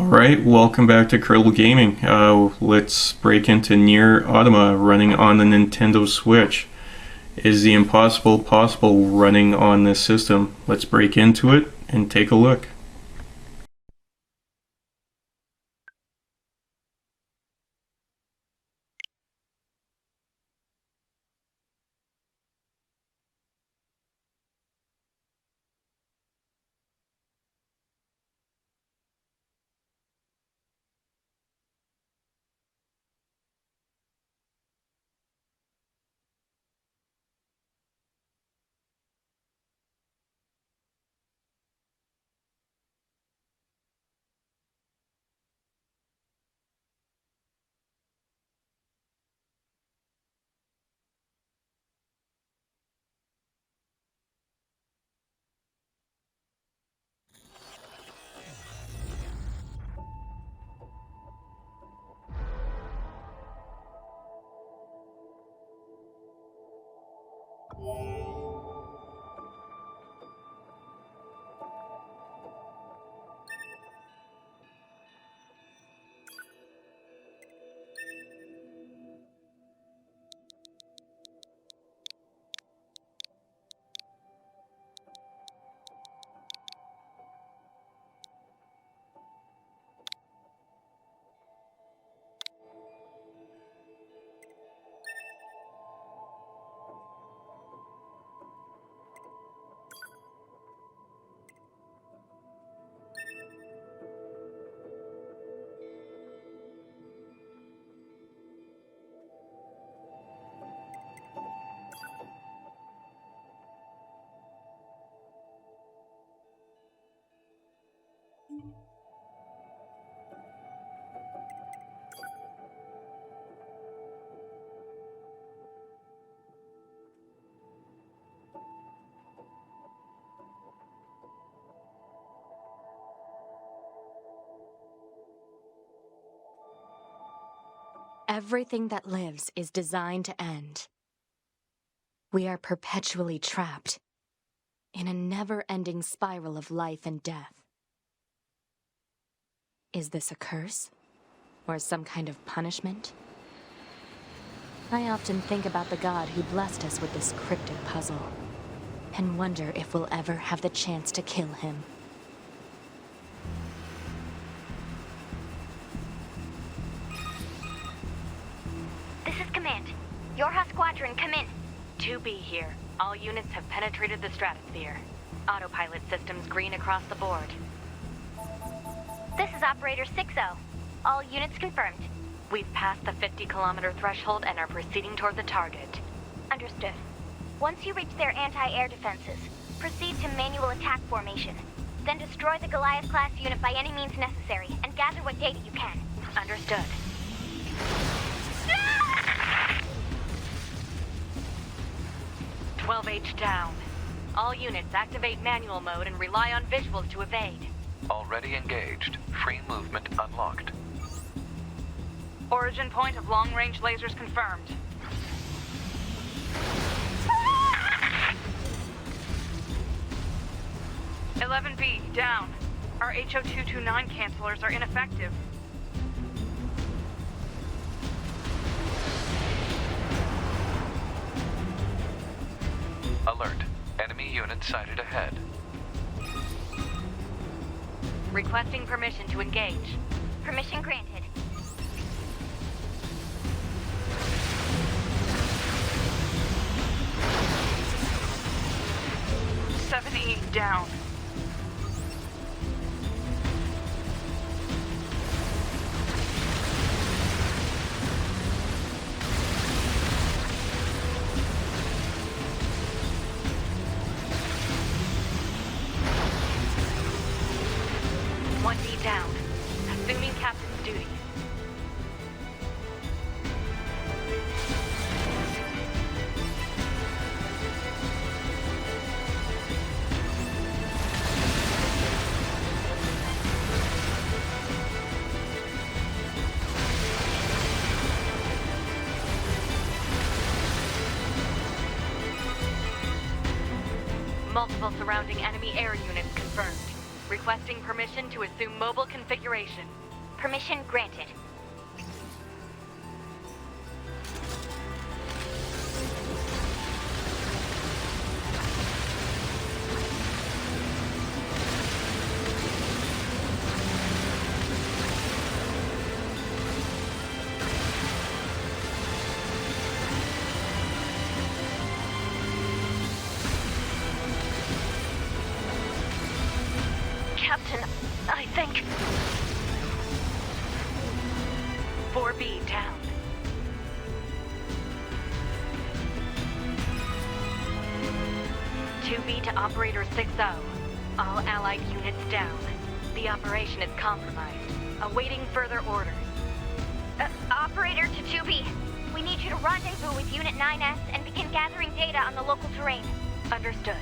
Alright, welcome back to Curdle Gaming. Let's break into Nier Automata running on the Nintendo Switch. Is the impossible possible running on this system? Let's break into it and take a look. Everything that lives is designed to end. We are perpetually trapped in a never-ending spiral of life and death. Is this a curse? Or some kind of punishment? I often think about the god who blessed us with this cryptic puzzle, and wonder if we'll ever have the chance to kill him. This is Command. Yorha Squadron, come in. 2B here. All units have penetrated the stratosphere. Autopilot systems green across the board. This is Operator 6-0. All units confirmed. We've passed the 50-kilometer threshold and are proceeding toward the target. Understood. Once you reach their anti-air defenses, proceed to manual attack formation. Then destroy the Goliath-class unit by any means necessary, and gather what data you can. Understood. 12H down. All units activate manual mode and rely on visuals to evade. Already engaged. Free movement unlocked. Origin point of long-range lasers confirmed. "11B, down. Our HO229 cancelers are ineffective. Alert. Enemy unit sighted ahead. Requesting permission to engage. Permission granted. "7E, down. Down. Assuming captain's duties. Multiple surrounding enemy air units confirmed. Requesting permission to assume mobile configuration. Permission granted. Captain, I think... 4B down. 2B to Operator 6-0. All Allied units down. The operation is compromised. Awaiting further orders. Operator to 2B. We need you to rendezvous with Unit 9S and begin gathering data on the local terrain. Understood.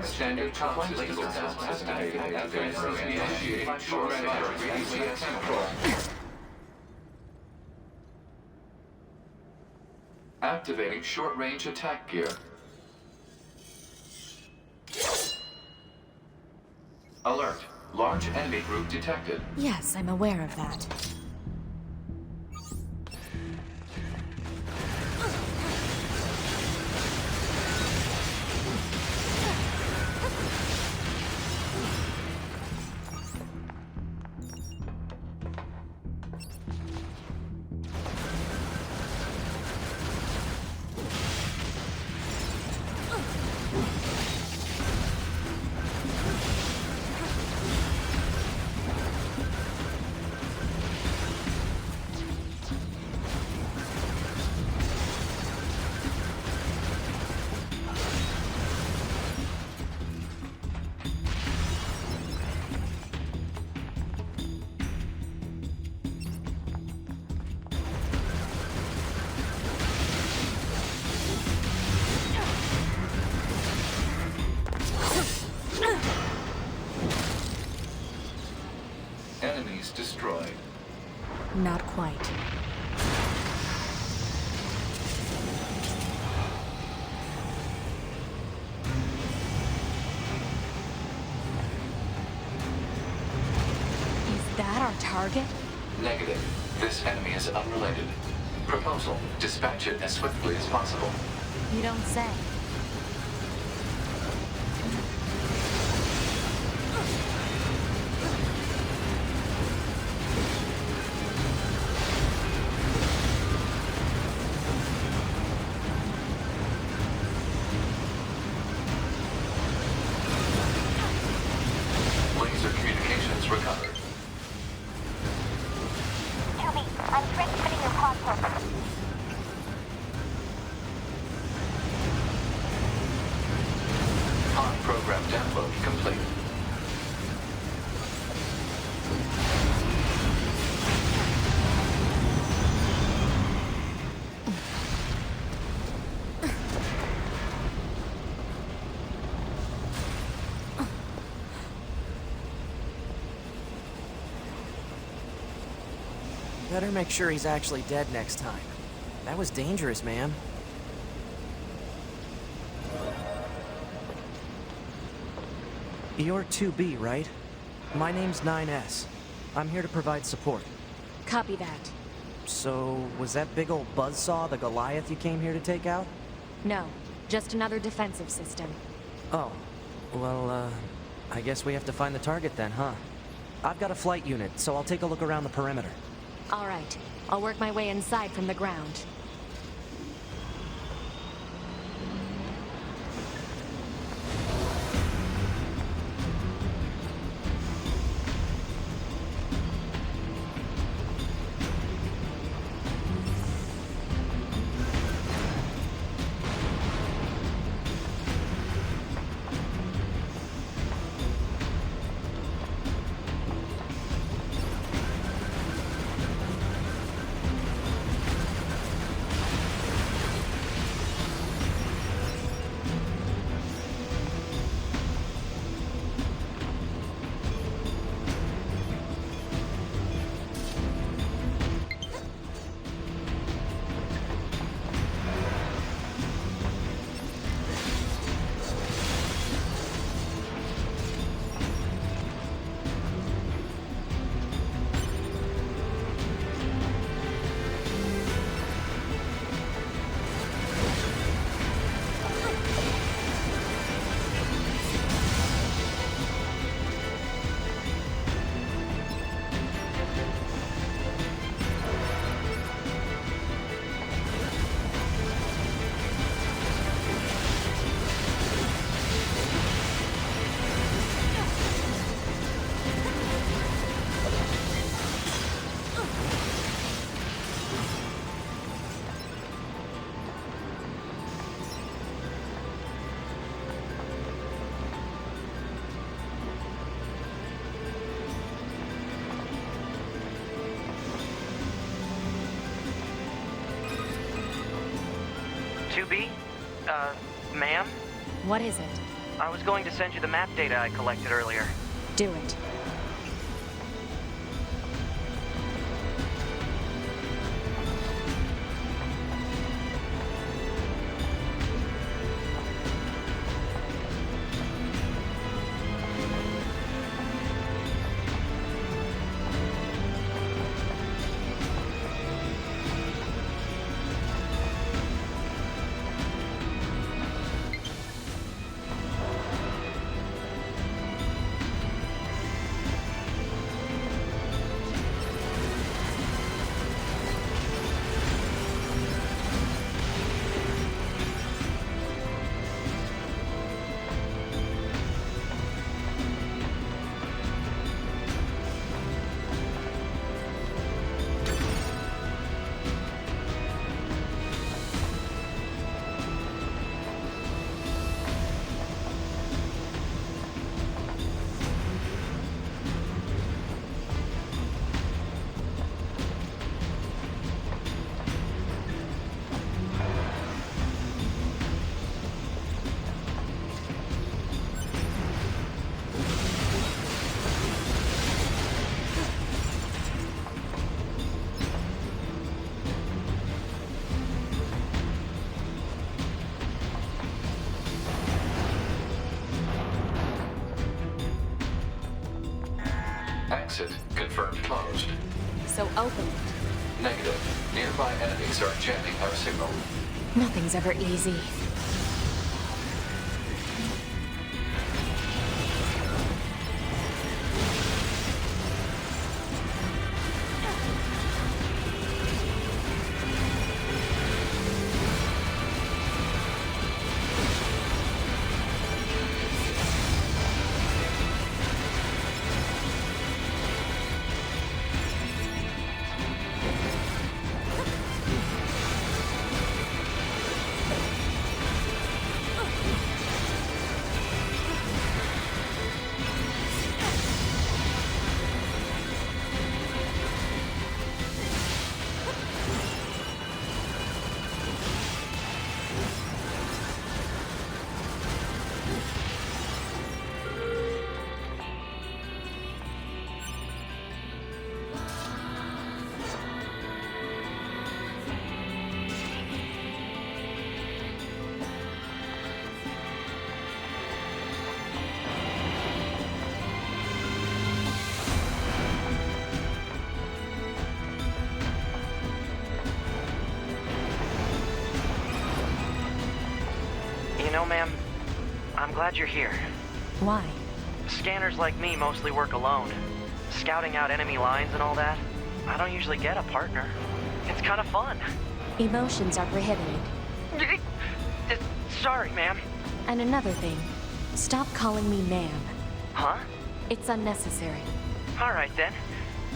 Standard top legal estimated. Initiating short range control. Activating short-range attack gear. Alert. Large enemy group detected. Yes, I'm aware of that. Enemies destroyed. Not quite. Is that our target? Negative. This enemy is unrelated. Proposal. Dispatch it as swiftly as possible. You don't say. Laser cover. 2B, I'm transmitting your pod pulse. Pod program download complete. Better make sure he's actually dead next time. That was dangerous, man. You're 2B, right? My name's 9S. I'm here to provide support. Copy that. So, was that big old buzzsaw the Goliath you came here to take out? No, just another defensive system. Oh. Well, I guess we have to find the target then, huh? I've got a flight unit, so I'll take a look around the perimeter. All right, I'll work my way inside from the ground. Ma'am? What is it? I was going to send you the map data I collected earlier. Do it. Exit confirmed closed. So open it. Negative. Nearby enemies are jamming our signal. Nothing's ever easy. know, ma'am, I'm glad you're here. Why? Scanners like me mostly work alone. Scouting out enemy lines and all that, I don't usually get a partner. It's kind of fun. Emotions are prohibited. Sorry, ma'am. And another thing, stop calling me ma'am. Huh? It's unnecessary. All right, then.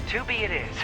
To be it is.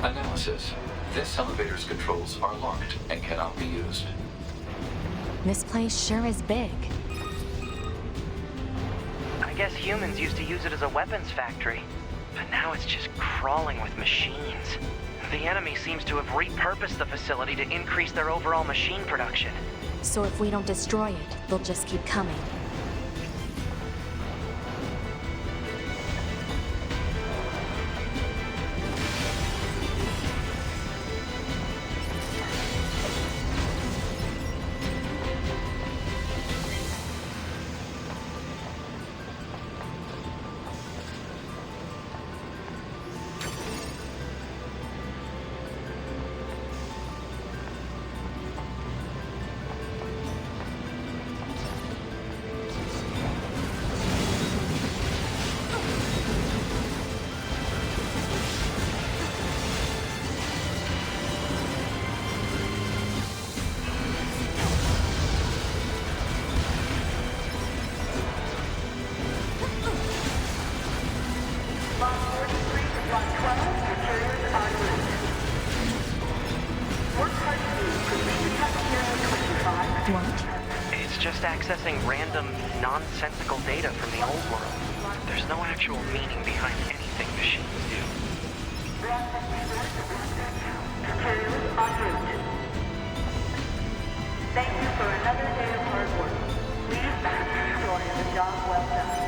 Analysis. This elevator's controls are locked and cannot be used. This place sure is big. I guess humans used to use it as a weapons factory, but now it's just crawling with machines. The enemy seems to have repurposed the facility to increase their overall machine production. So if we don't destroy it, they'll just keep coming. What? It's just accessing random, nonsensical data from the old world. There's no actual meaning behind anything machines do. Thank you for another day of hard work. Please enjoy the job well done.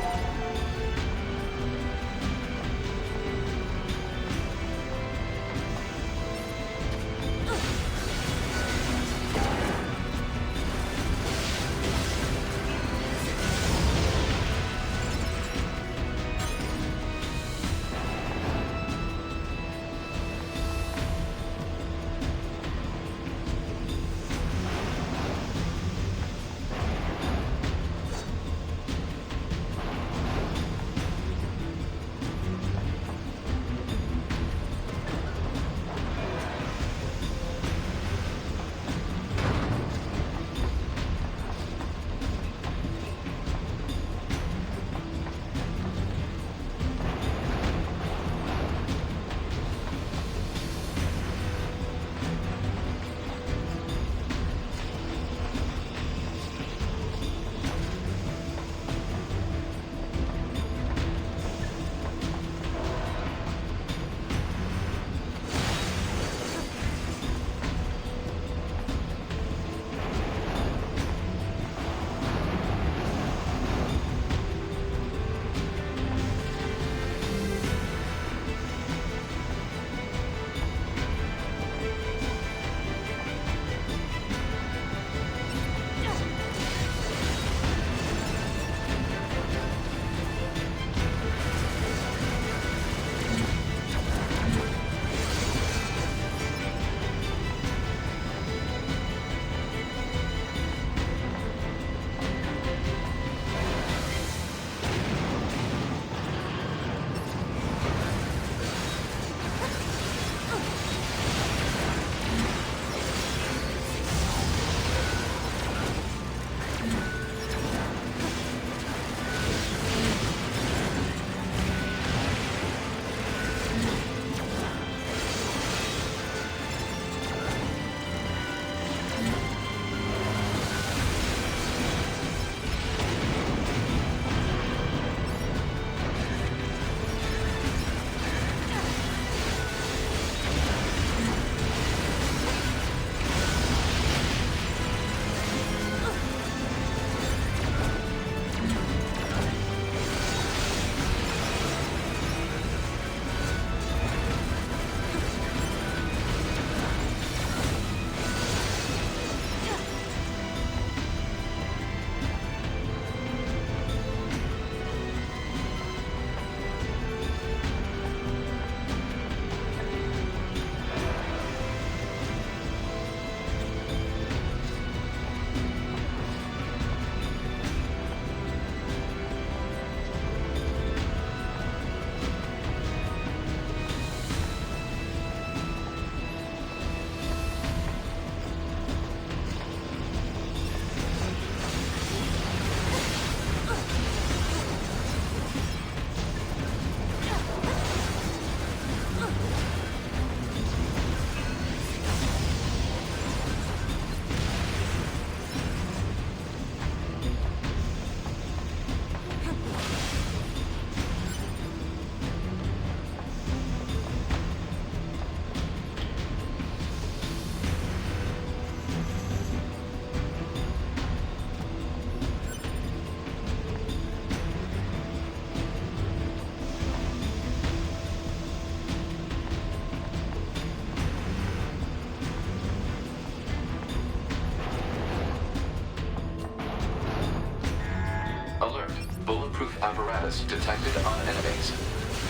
apparatus detected on enemies.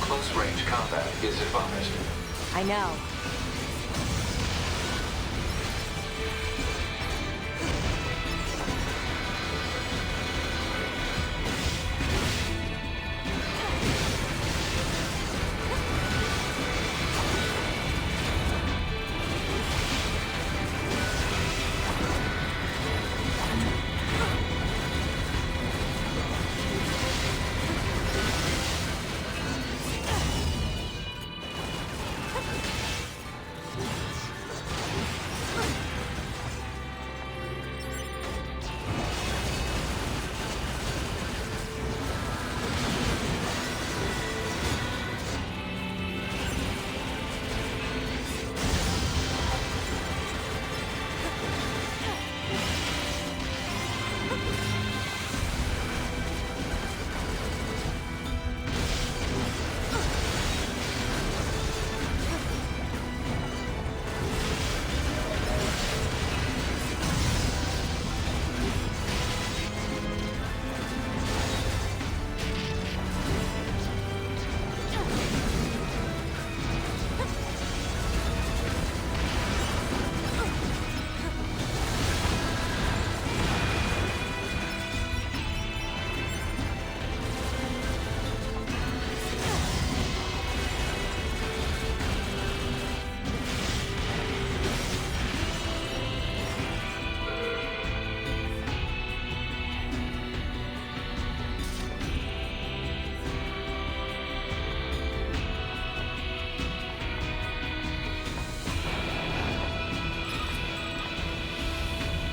Close-range combat is advised. I know.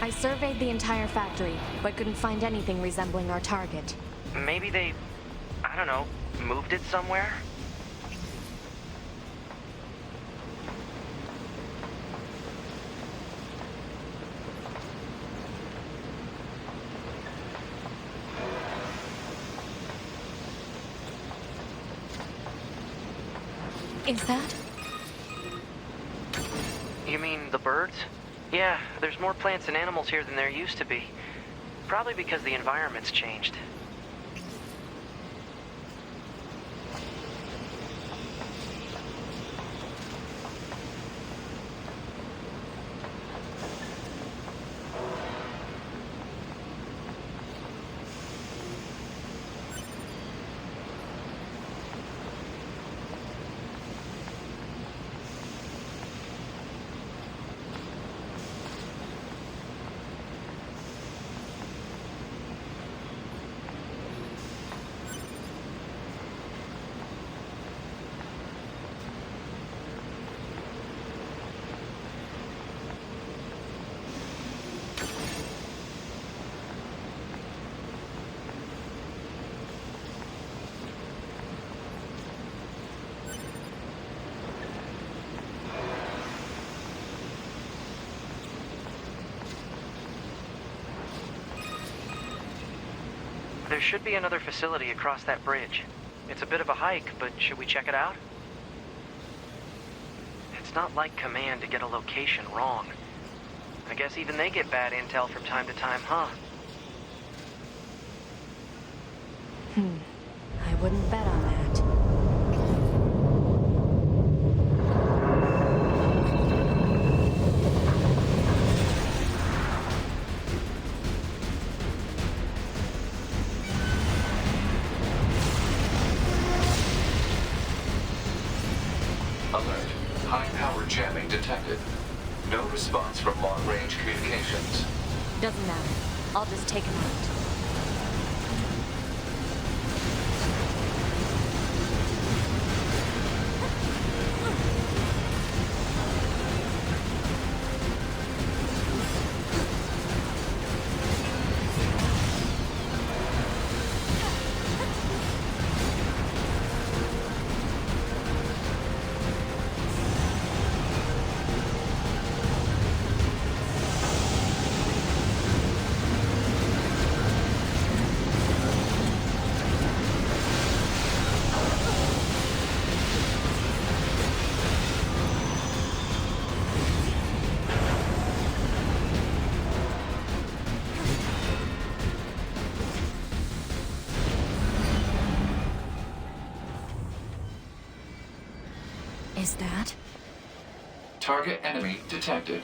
I surveyed the entire factory, but couldn't find anything resembling our target. Maybe they, I don't know, moved it somewhere? Is that? You mean the birds? Yeah, there's more plants and animals here than there used to be. Probably because the environment's changed. There should be another facility across that bridge. It's a bit of a hike, but should we check it out? It's not like Command to get a location wrong. I guess even they get bad intel from time to time, huh? I wouldn't bet on that. Alert. High-power jamming detected. No response from long-range communications. Doesn't matter. I'll just take him out. is that? Target enemy detected.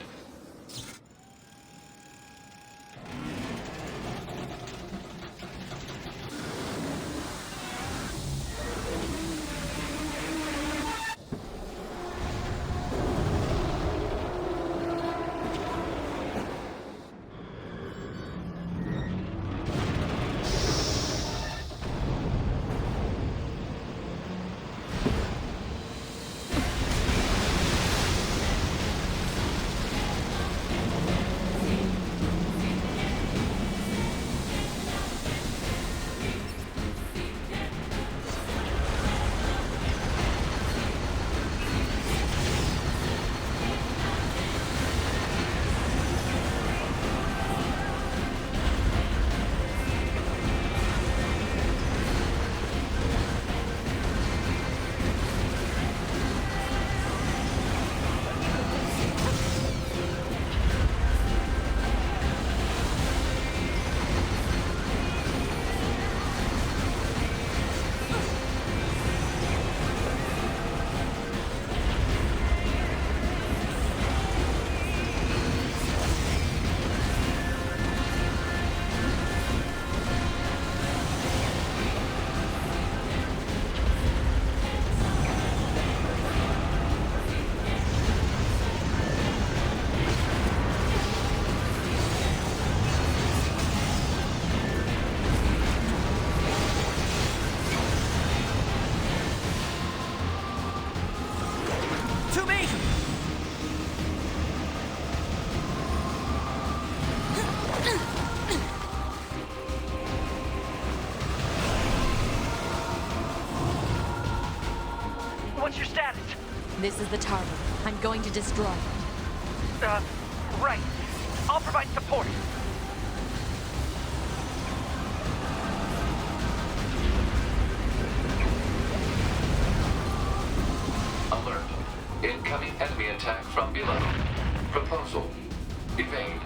To me! What's your status? This is the target. I'm going to destroy it. Right. I'll provide support. Alert. Incoming enemy attack from below. Proposal. Evade.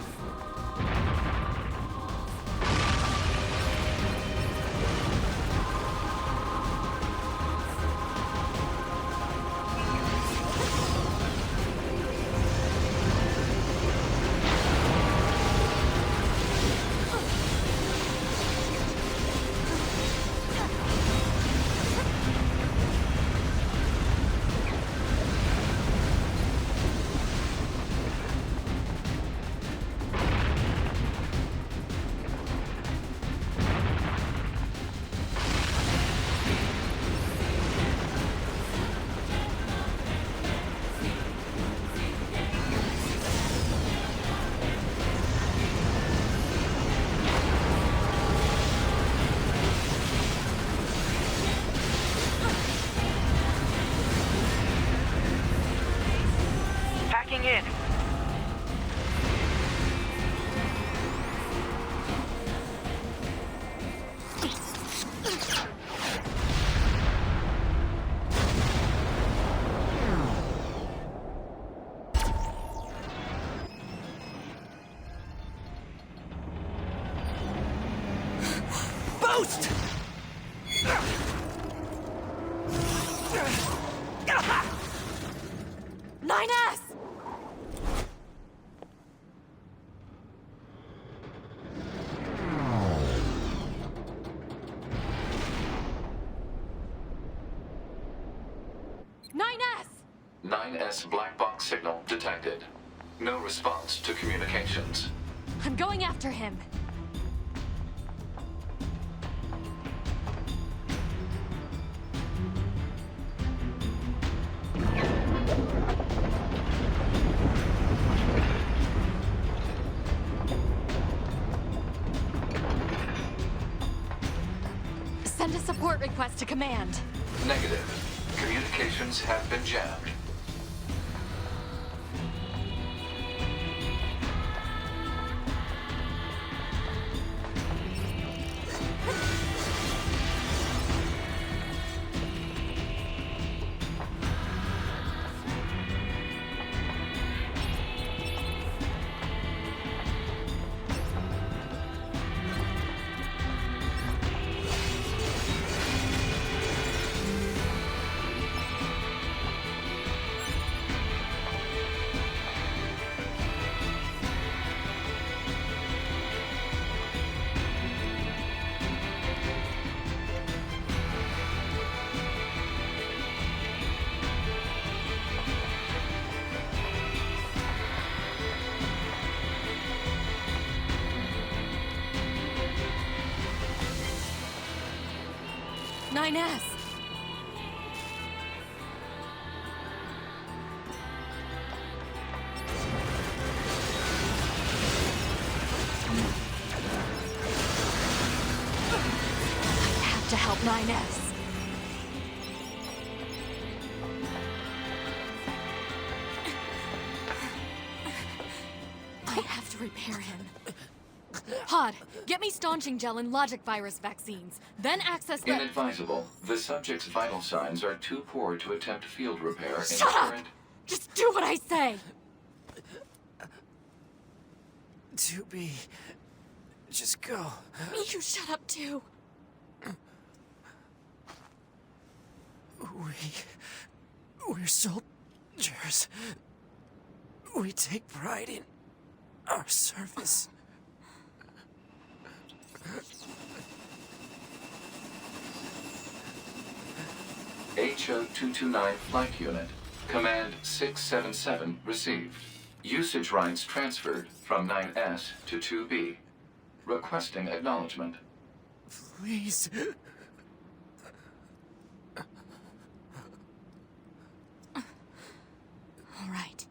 Packing in. Boost! 9S! Nine 9S black box signal detected. No response to communications. I'm going after him. Send a support request to command. Negative. Communications have been jammed. 9S! I have to help 9S. I have to repair him. Pod, get me staunching gel and logic virus vaccines. Then access the... Inadvisable. The subject's vital signs are too poor to attempt field repair in Shut the up! current... Just do what I say! 2B. Just go. You shut up too. We're soldiers. We take pride in our service. HO-229 Flight Unit. Command 677 received. Usage rights transferred from 9S to 2B. Requesting acknowledgement. Please. All right.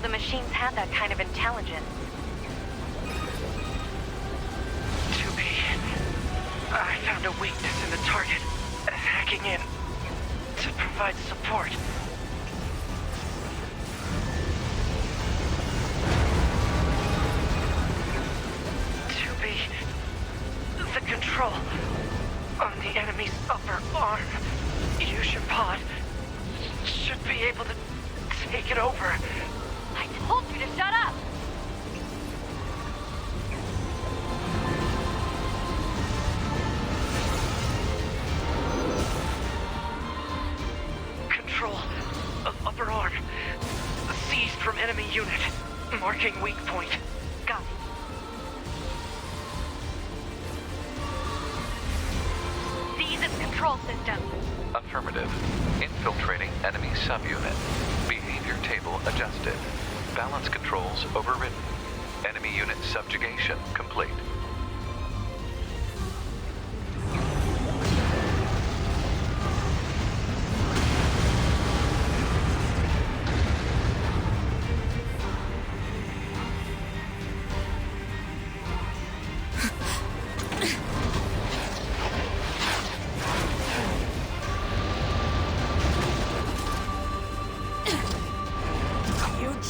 The machines had that kind of intelligence. 2B. I found a weakness in the target. Hacking in to provide support. The control on the enemy's upper arm. Use your pod. Should be able to take it over. I told you to shut up! Control of upper arm. Seized from enemy unit. Marking weak point. Got it. Seize its control system. Affirmative. Infiltrating enemy subunit. Behavior table adjusted. Balance controls overridden. Enemy unit subjugation complete.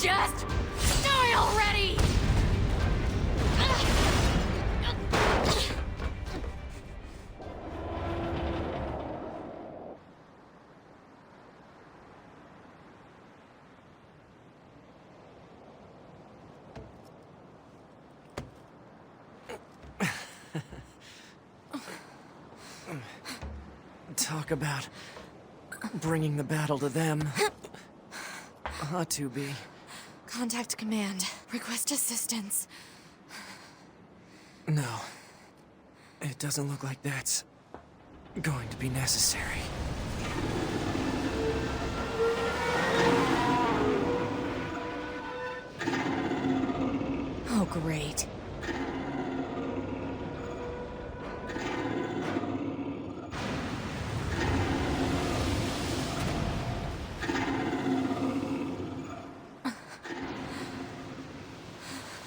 Just die already! Talk about bringing the battle to them. 2B. Contact command. Request assistance. No. It doesn't look like that's going to be necessary. Oh, great.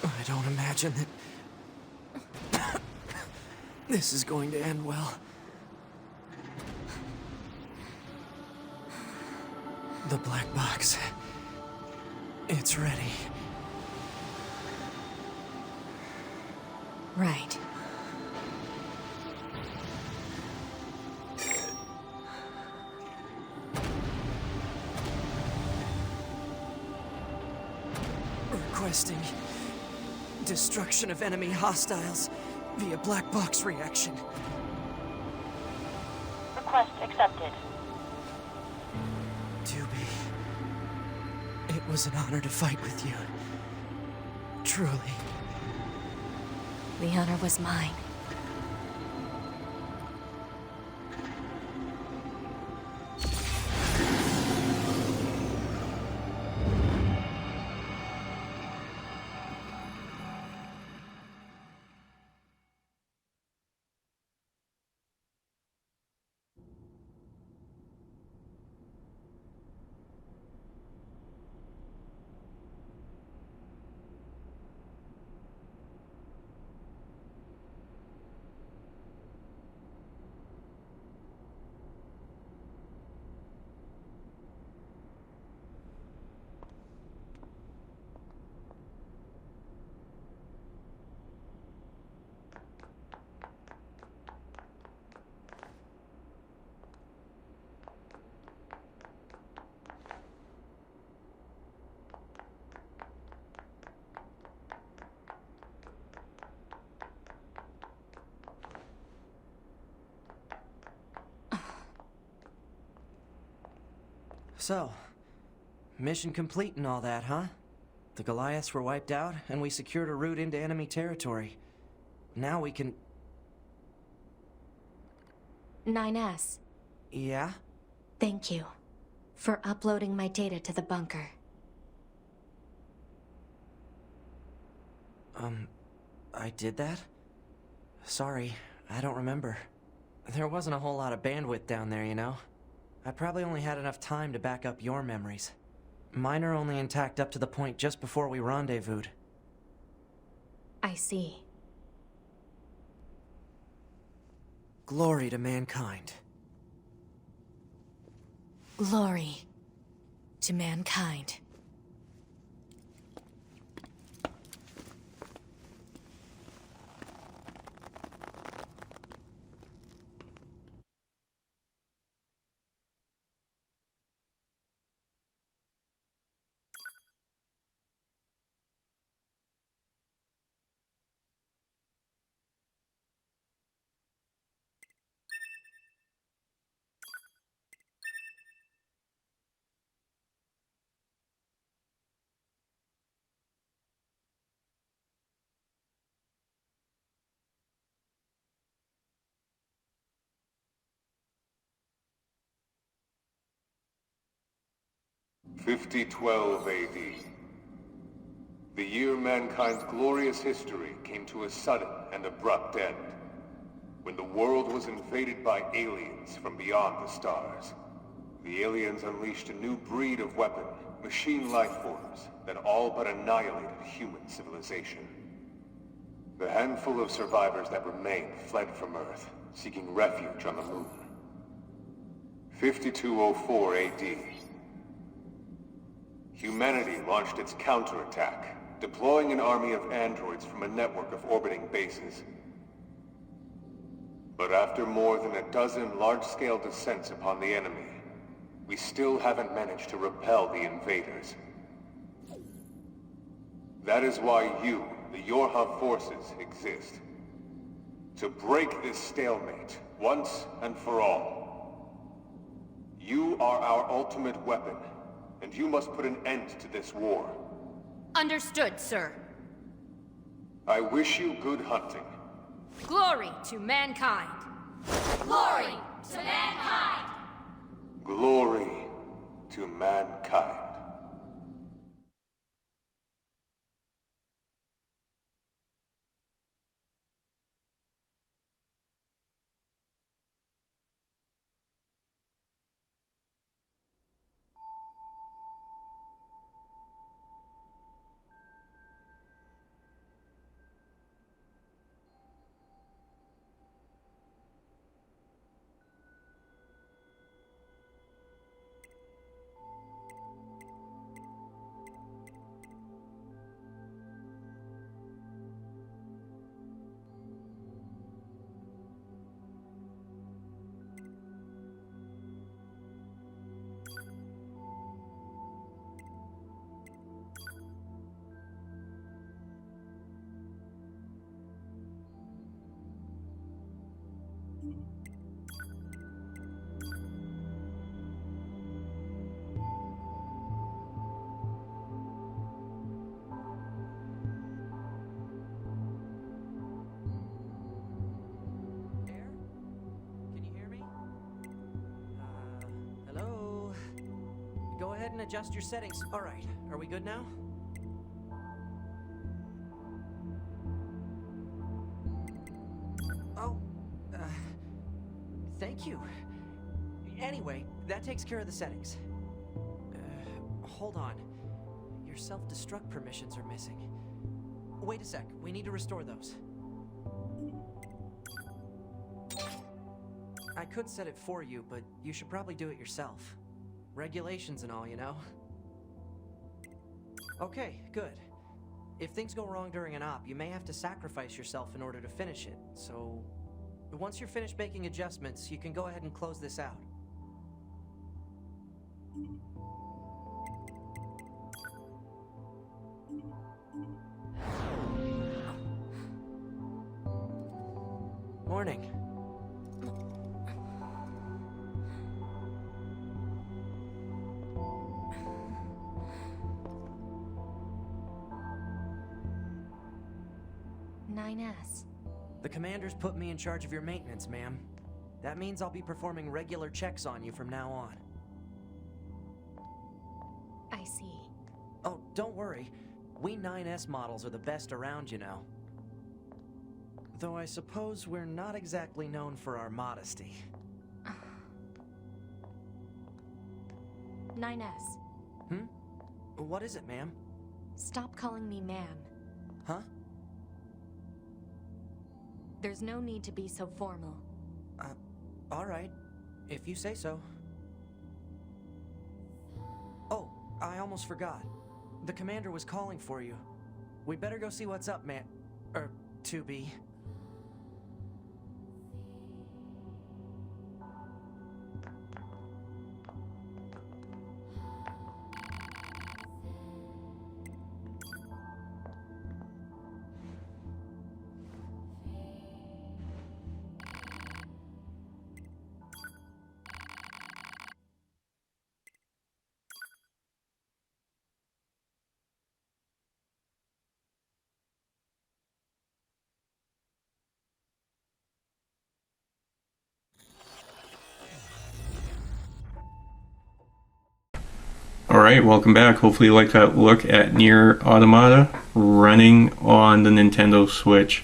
I don't imagine that this is going to end well. The black box. It's ready. Right. Requesting destruction of enemy hostiles via black box reaction. Request accepted. 2B. It was an honor to fight with you. Truly. The honor was mine. So, mission complete and all that, huh? The Goliaths were wiped out, and we secured a route into enemy territory. Now we can... 9S, Yeah? thank you for uploading my data to the bunker. I did that? Sorry, I don't remember. There wasn't a whole lot of bandwidth down there, you know? I probably only had enough time to back up your memories. Mine are only intact up to the point just before we rendezvoused. I see. Glory to mankind. Glory to mankind. '5012 AD. The year mankind's glorious history came to a sudden and abrupt end, when the world was invaded by aliens from beyond the stars. The aliens unleashed a new breed of weapon, machine life forms, that all but annihilated human civilization. The handful of survivors that remained fled from Earth, seeking refuge on the moon. 5204 AD. Humanity launched its counterattack, deploying an army of androids from a network of orbiting bases. But after more than a dozen large-scale descents upon the enemy, we still haven't managed to repel the invaders. That is why you, the Yorha forces, exist. To break this stalemate, once and for all. You are our ultimate weapon, and you must put an end to this war. Understood, sir. I wish you good hunting. Glory to mankind. Glory to mankind. Glory to mankind. and adjust your settings. Alright, are we good now? Oh, thank you. Anyway, that takes care of the settings. Hold on. Your self-destruct permissions are missing. Wait a sec, we need to restore those. I could set it for you, but you should probably do it yourself. Regulations and all, you know? Okay, good. If things go wrong during an op, you may have to sacrifice yourself in order to finish it, so... Once you're finished making adjustments, you can go ahead and close this out. Morning. The commander's put me in charge of your maintenance, ma'am. That means I'll be performing regular checks on you from now on. I see. Oh, don't worry. We 9S models are the best around, you know. Though I suppose we're not exactly known for our modesty. 9S. What is it, ma'am? Stop calling me ma'am. Huh? There's no need to be so formal. Alright. If you say so. Oh, I almost forgot. The commander was calling for you. We better go see what's up, man. 2B. Alright, welcome back. Hopefully you like that look at Nier Automata running on the Nintendo Switch.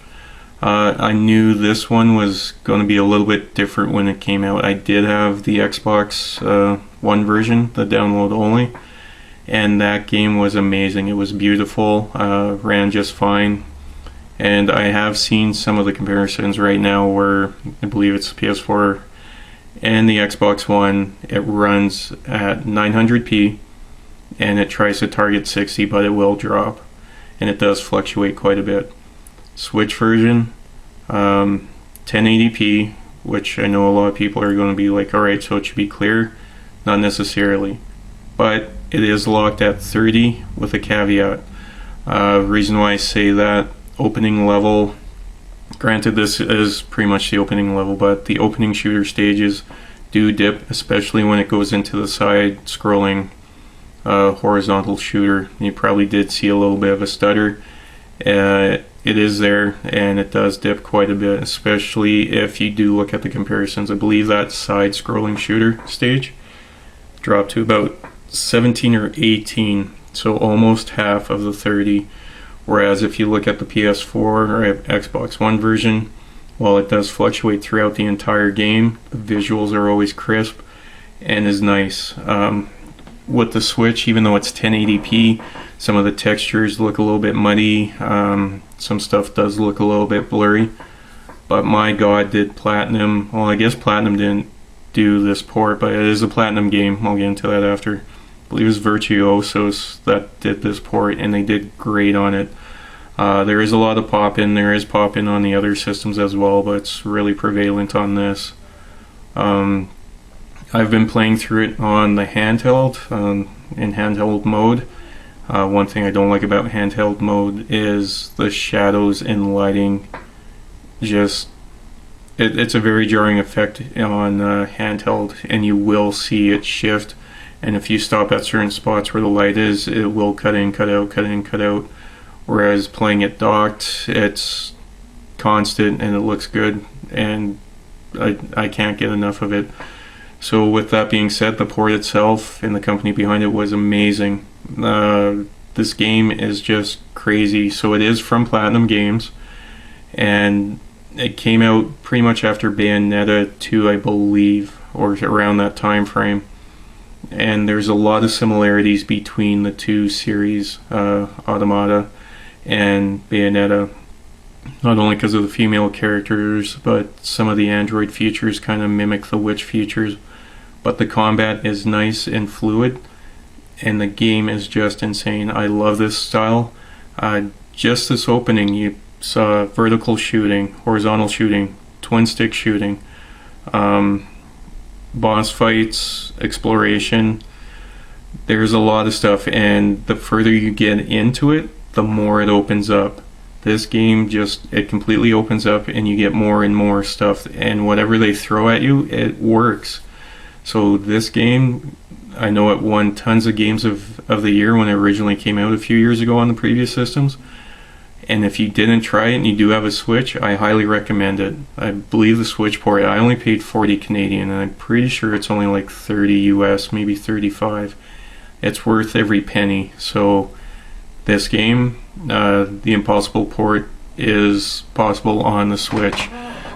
I knew this one was going to be a little bit different when it came out. I did have the Xbox One version, the download only, and that game was amazing. It was beautiful, ran just fine, and I have seen some of the comparisons right now where I believe it's PS4 and the Xbox One. It runs at 900p and it tries to target 60, but it will drop, and it does fluctuate quite a bit. Switch version, 1080p, which I know a lot of people are going to be like, alright, so it should be clear. Not necessarily, but it is locked at 30 with a caveat. Reason why I say that, opening level, granted this is pretty much the opening level, but the opening shooter stages do dip, especially when it goes into the side scrolling horizontal shooter. You probably did see a little bit of a stutter. It is there, and it does dip quite a bit, especially if you do look at the comparisons. I believe that side scrolling shooter stage dropped to about 17 or 18, so almost half of the 30. Whereas if you look at the PS4 or Xbox One version, while it does fluctuate throughout the entire game, the visuals are always crisp and is nice. With the Switch, even though it's 1080p, some of the textures look a little bit muddy. Some stuff does look a little bit blurry. But my god, did Platinum... Well, I guess Platinum didn't do this port, but it is a Platinum game. I'll get into that after. I believe it was Virtuosos that did this port, and they did great on it. There is a lot of pop-in. There is pop-in on the other systems as well, but it's really prevalent on this. I've been playing through it on the handheld, in handheld mode. One thing I don't like about handheld mode is the shadows and lighting. Just, it's a very jarring effect on handheld, and you will see it shift. And if you stop at certain spots where the light is, it will cut in, cut out, cut in, cut out. Whereas playing it docked, it's constant and it looks good, and I can't get enough of it. So with that being said, the port itself and the company behind it was amazing. This game is just crazy. So it is from Platinum Games, and it came out pretty much after Bayonetta 2, I believe, or around that time frame. And there's a lot of similarities between the two series, Automata and Bayonetta. Not only because of the female characters, but some of the android features kind of mimic the witch features. But the combat is nice and fluid, and the game is just insane. I love this style. Just this opening, you saw vertical shooting, horizontal shooting, twin stick shooting, boss fights, exploration. There's a lot of stuff, and the further you get into it, the more it opens up. This game it completely opens up, and you get more and more stuff, and whatever they throw at you, it works. So this game, I know it won tons of games of the year when it originally came out a few years ago on the previous systems. And if you didn't try it and you do have a Switch, I highly recommend it. I believe the Switch port, I only paid 40 Canadian, and I'm pretty sure it's only like 30 US, maybe 35. It's worth every penny. So this game, the Impossible port, is possible on the Switch.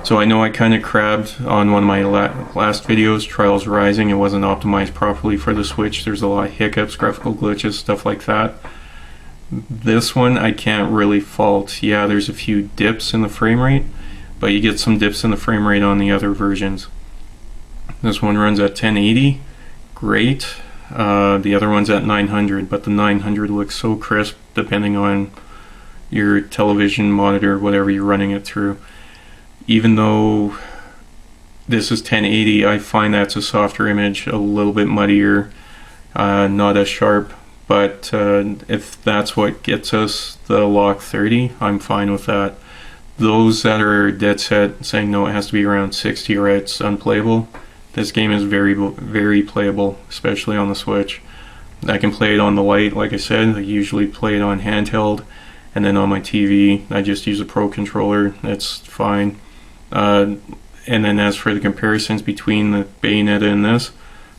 So I know I kind of crabbed on one of my last videos, Trials Rising. It wasn't optimized properly for the Switch. There's a lot of hiccups, graphical glitches, stuff like that. This one I can't really fault. Yeah, there's a few dips in the frame rate, but you get some dips in the frame rate on the other versions. This one runs at 1080, great. The other one's at 900, but the 900 looks so crisp depending on your television monitor, whatever you're running it through. Even though this is 1080, I find that's a softer image, a little bit muddier, not as sharp. But if that's what gets us the lock 30, I'm fine with that. Those that are dead set saying no, it has to be around 60 or it's unplayable, this game is very, very playable, especially on the Switch. I can play it on the light, like I said. I usually play it on handheld, and then on my TV, I just use a Pro controller. That's fine. And then as for the comparisons between the Bayonetta and this,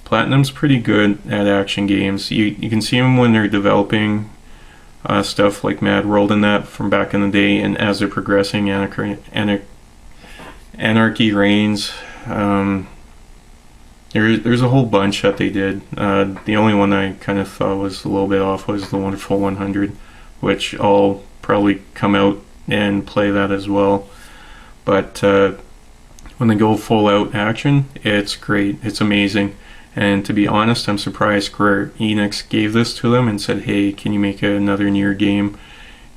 Platinum's pretty good at action games. You can see them when they're developing stuff like Mad World and that from back in the day, and as they're progressing, Anarchy Reigns. There's a whole bunch that they did. The only one I kind of thought was a little bit off was the Wonderful 100, which I'll probably come out and play that as well. But when they go full out action, it's great. It's amazing. And to be honest, I'm surprised Square Enix gave this to them and said, hey, can you make another Nier game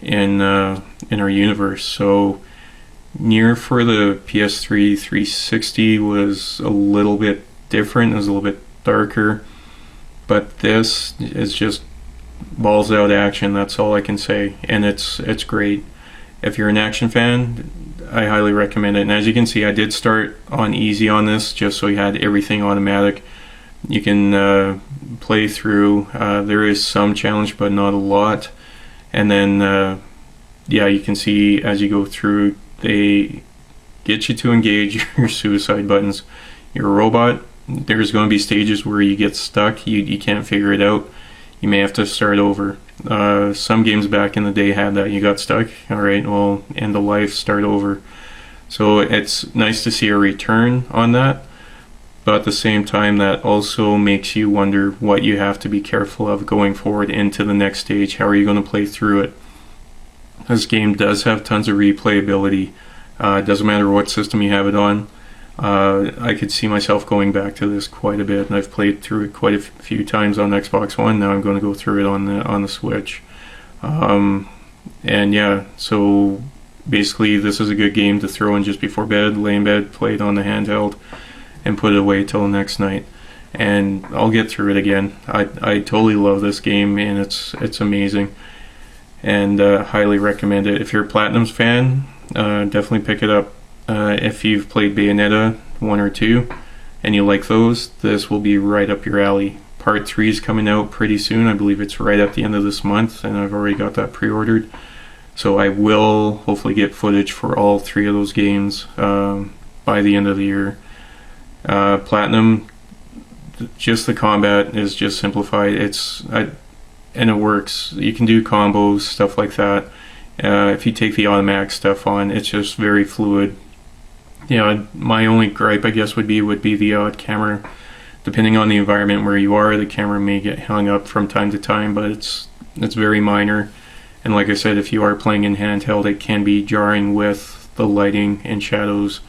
in our universe? So Nier for the PS3 360 was a little bit different. It was a little bit darker. But this is just balls out action. That's all I can say. And it's great. If you're an action fan, I highly recommend it. And as you can see, I did start on easy on this just so you had everything automatic. You can play through. There is some challenge, but not a lot. And then, yeah, you can see as you go through, they get you to engage your suicide buttons. You're a robot. There's going to be stages where you get stuck. You can't figure it out. You may have to start over. Some games back in the day had that. You got stuck. All right, well, end of life, start over. So it's nice to see a return on that. But at the same time, that also makes you wonder what you have to be careful of going forward into the next stage. How are you going to play through it? This game does have tons of replayability. It doesn't matter what system you have it on. I could see myself going back to this quite a bit, and I've played through it quite a few times on Xbox One. Now I'm going to go through it on the Switch. And yeah, so basically this is a good game to throw in just before bed, lay in bed, play it on the handheld, and put it away till the next night. And I'll get through it again. I totally love this game, and it's amazing. And highly recommend it. If you're a Platinum's fan, definitely pick it up. If you've played Bayonetta 1 or 2 and you like those, this will be right up your alley. Part 3 is coming out pretty soon. I believe it's right at the end of this month, and I've already got that pre-ordered. So I will hopefully get footage for all 3 of those games by the end of the year. Platinum just the combat is just simplified. And it works. You can do combos, stuff like that. If you take the automatic stuff on, it's just very fluid. My only gripe, I guess, would be the odd camera. Depending on the environment where you are, the camera may get hung up from time to time, but it's very minor. And like I said, if you are playing in handheld, it can be jarring with the lighting and shadows,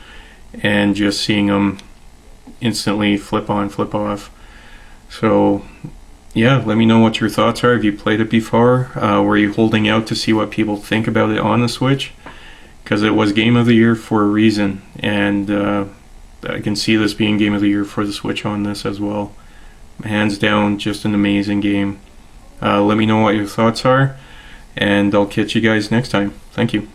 and just seeing them instantly flip on, flip off. So yeah, let me know what your thoughts are. Have you played it before? Were you holding out to see what people think about it on the Switch? Because it was Game of the Year for a reason, and I can see this being Game of the Year for the Switch on this as well. Hands down, just an amazing game. Let me know what your thoughts are, and I'll catch you guys next time. Thank you.